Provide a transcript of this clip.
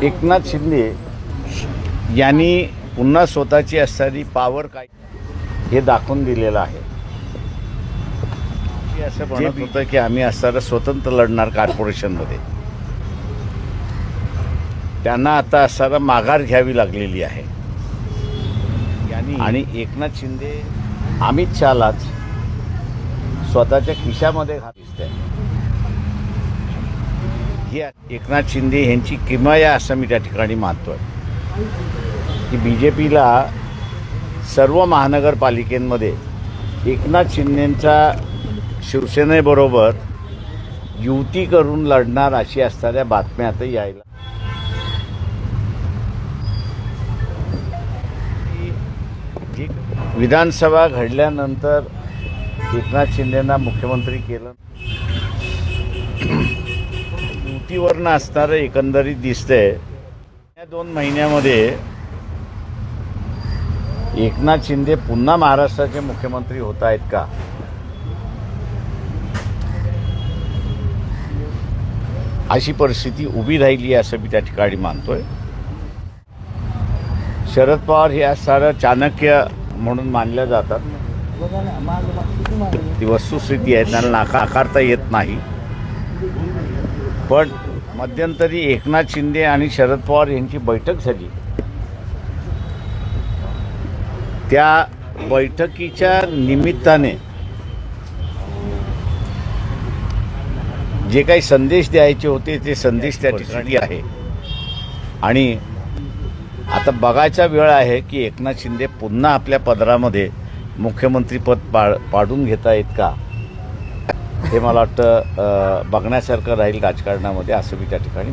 एकनाथ शिंदे यांनी पुन्हा स्वतःची असणारी पॉवर काय हे दाखवून दिलेलं आहे. असं म्हणत होतं की आम्ही असणारं स्वतंत्र लढणार कॉर्पोरेशनमध्ये. त्यांना आता असणारं माघार घ्यावी लागलेली आहे. आणि एकनाथ शिंदे अमित शहालाच स्वतःच्या खिशामध्ये घालते. ही एकनाथ शिंदे यांची किमया असं मी त्या ठिकाणी मानतोय की BJPला सर्व महानगरपालिकेमध्ये एकनाथ शिंदेंचा शिवसेनेबरोबर युती करून लढणार अशी असणाऱ्या बातम्या आता यायला. विधानसभा घडल्यानंतर एकनाथ शिंदेंना मुख्यमंत्री केलं. युतीवरनं असणारं एकंदरीत दिसतंय या 2 महिन्यामध्ये एकनाथ शिंदे पुन्हा महाराष्ट्राचे मुख्यमंत्री होत आहेत का अशी परिस्थिती उभी राहिली असं मी त्या ठिकाणी मानतोय. शरद पवार हे सारं चाणक्य म्हणून मानल्या जातात. ती वस्तुस्थिती आहे, त्यांना नाकारता येत नाही. पण मध्यंतरी एकनाथ शिंदे आणि शरद पवार यांची बैठक झाली. त्या बैठकीच्या निमित्ताने जे काही संदेश द्यायचे होते ते संदेश त्या ठिकाणी आहे. आणि आता बघायचा वेळ आहे की एकनाथ शिंदे पुन्हा आपल्या पदरामध्ये मुख्यमंत्रीपद पाडून घेता येत का हे मला वाटतं बघण्यासारखं राहील राजकारणामध्ये असं मी त्या ठिकाणी